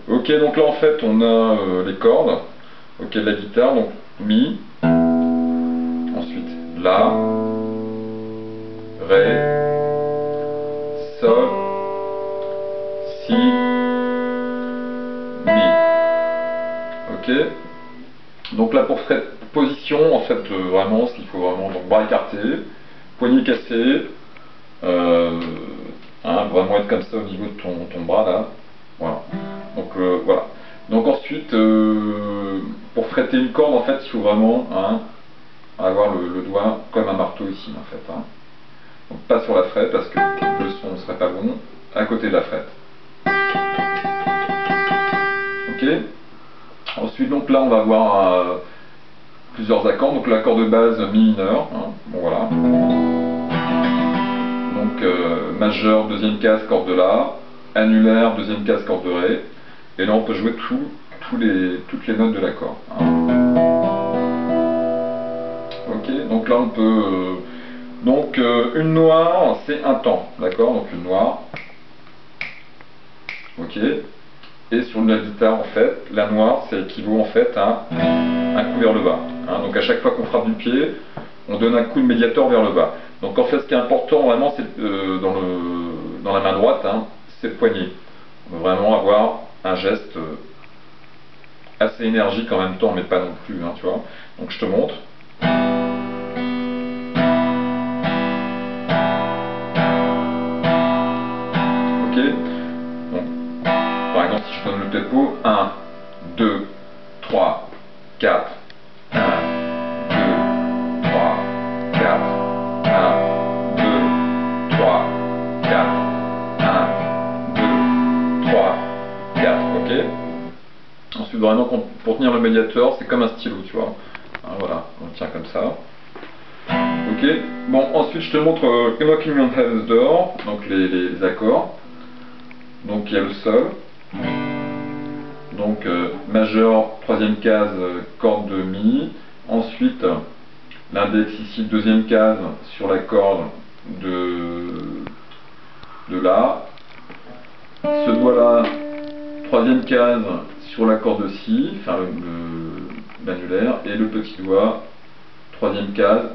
Ok, donc là en fait on a les cordes, ok, de la guitare, donc Mi, ensuite La, Ré, Sol, Si, Mi. Ok. Donc là pour cette position, en fait, vraiment, ce qu'il faut vraiment, donc bras écartés, poignet cassé, euh, vraiment être comme ça au niveau de ton bras là. Voilà. Donc voilà. Donc ensuite, pour fretter une corde, en fait, il faut vraiment avoir le doigt comme un marteau ici, en fait. Donc pas sur la frette parce que le son ne serait pas bon, à côté de la frette. Ok. Ensuite, donc là, on va avoir plusieurs accords. Donc l'accord de base mi mineur. Bon voilà. Donc majeur, deuxième case, corde de La, annulaire, deuxième case, corde de Ré. Et là, on peut jouer toutes les notes de l'accord. Ok. Donc là, on peut une noire, c'est un temps, d'accord? Donc une noire. Ok. Et sur la guitare, en fait, la noire, ça équivaut en fait à un coup vers le bas. Donc à chaque fois qu'on frappe du pied, on donne un coup de médiator vers le bas. Donc en fait, ce qui est important vraiment, c'est dans la main droite, c'est le poignet. On veut vraiment avoir un geste assez énergique en même temps, mais pas non plus, tu vois. Donc je te montre. Ok. Donc, par exemple, si je donne le tempo, 1, 2, 3, 4, 1, 2, 3, 4, 1, 2, 3, 4, 1, 2, 3, 4, ok. Ensuite, vraiment, pour tenir le médiateur, c'est comme un stylo, tu vois. Voilà, on le tient comme ça. Ok. Bon, ensuite, je te montre Knocking on Heaven's Door, donc les accords. Donc, il y a le Sol. Donc, majeur, troisième case, corde de Mi. Ensuite, l'index ici, deuxième case, sur la corde de La. Ce doigt-là, troisième case, sur la corde de Si, enfin l'annulaire. Et le petit doigt, troisième case,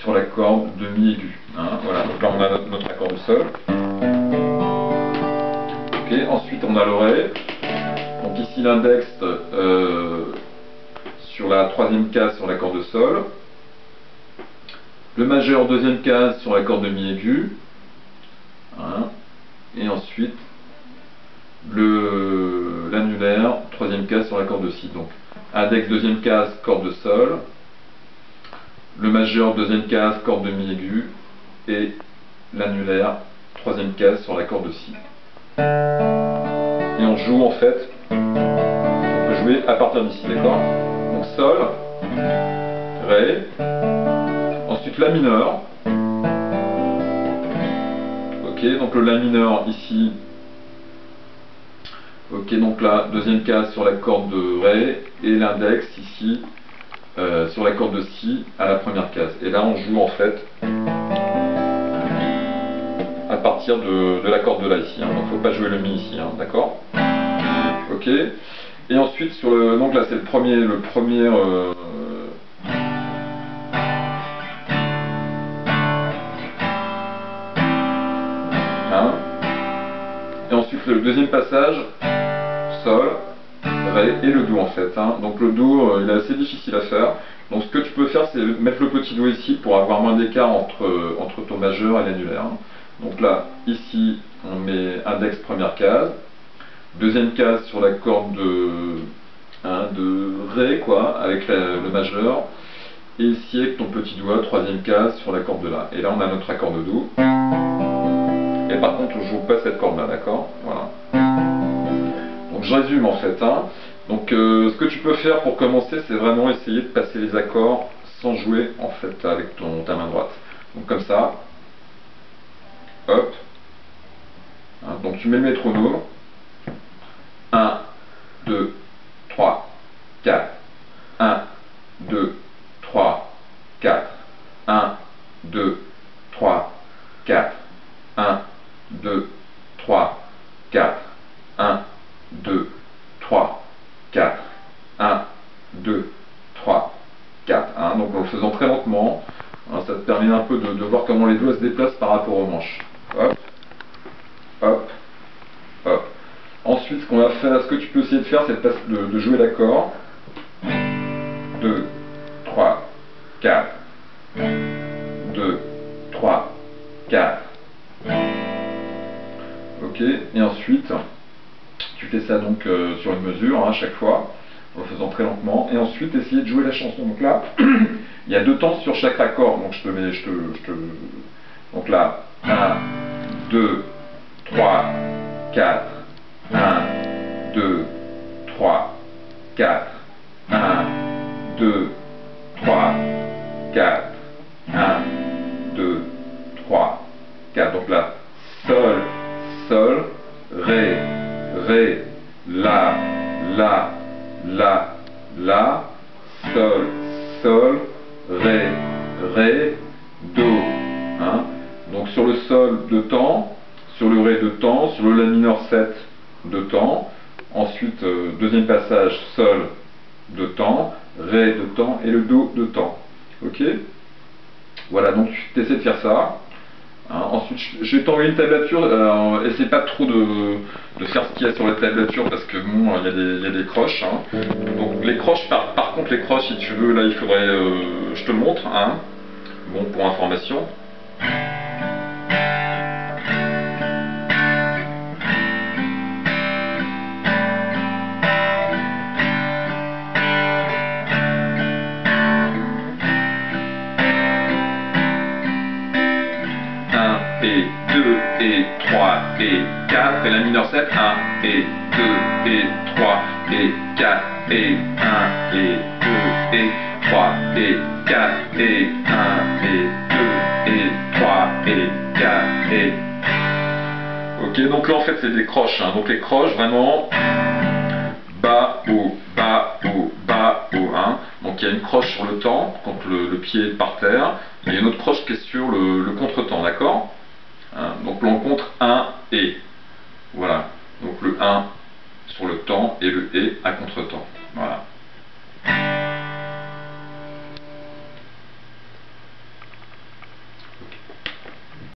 sur la corde de Mi aigu. Voilà, donc là on a notre accord de Sol. Ok, ensuite on a le Ré. Donc ici l'index sur la troisième case sur l'accord de Sol. Le majeur deuxième case sur la corde de Mi aigu. Et ensuite l'annulaire troisième case sur la corde de Si. Donc index deuxième case corde de Sol. Le majeur deuxième case corde de Mi aigu. Et l'annulaire troisième case sur la corde de Si. Et on joue en fait, on peut jouer à partir d'ici, d'accord? Donc Sol, Ré, ensuite La mineur. Ok, donc le La mineur ici. Ok, donc là, deuxième case sur la corde de Ré, et l'index ici sur la corde de Si à la première case. Et là on joue en fait à partir de la corde de La ici, donc il ne faut pas jouer le Mi ici, d'accord? Ok. Et ensuite sur le, donc là c'est le premier et ensuite le deuxième passage, Sol, Ré et le Do en fait. Donc le Do il est assez difficile à faire. Donc ce que tu peux faire c'est mettre le petit doigt ici pour avoir moins d'écart entre ton majeur et l'annulaire. Donc là, ici on met index première case, deuxième case sur la corde de Ré quoi, avec le majeur, et ici avec ton petit doigt, troisième case sur la corde de La. Et là on a notre accord de Do. Et par contre on joue pas cette corde là, d'accord? Voilà. Donc je résume en fait. Donc ce que tu peux faire pour commencer, c'est vraiment essayer de passer les accords sans jouer en fait avec ta main droite. Donc comme ça. Hop. Donc tu mets le métronome. 1, 2, 3, 4. 1, 2, 3, 4. 1, 2, 3, 4. 1, 2, 3, 4. 1, 2, 4, 1, 2, 3, 4, hein, donc en le faisant très lentement, hein, ça te permet un peu de voir comment les doigts se déplacent par rapport aux manches. Hop, hop, hop. Ensuite, ce que tu peux essayer de faire, c'est de jouer l'accord. 2, 3, 4, 2, 3, 4. Ok, et ensuite, tu fais ça donc sur une mesure, hein, à chaque fois, en le faisant très lentement, et ensuite essayer de jouer la chanson. Donc là, il y a 2 temps sur chaque accord, donc donc là, 1, 2, 3, 4, 1, 2, 3, 4, 1, 2, 3, 4, 1, 2, 3, 4. Donc là, sol, sol, ré, ré, la, la, la, la, sol, sol, ré, ré, do. Hein. Donc sur le sol, 2 temps, sur le ré, 2 temps, sur le la mineur 7, 2 temps. Ensuite, deuxième passage, sol, 2 temps, ré, 2 temps, et le do, 2 temps. Ok? Voilà, donc tu essaies de faire ça. Hein, ensuite, je vais t'envoyer une tablature. Essaie pas trop de faire ce qu'il y a sur la tablature parce que bon, il y a des croches. Hein. Donc les croches, par contre, les croches, si tu veux, là, il faudrait, je te le montre. Hein. Bon, pour information. Et 2 et 3 et 4 et la mineur 7, 1 et 2 et 3 et 4 et 1 et 2 et 3 et 4 et 1 et 2 et 3 et 4 et... Ok, donc là en fait c'est des croches, hein. Donc les croches vraiment bas, haut, bas, haut, bas, haut, hein. Donc il y a une croche sur le temps, quand le pied est par terre, et il y a une autre croche qui est sur le contre-temps, d'accord? Hein, donc l'encontre 1 et. Voilà. Donc le 1 sur le temps et le et à contre-temps. Voilà.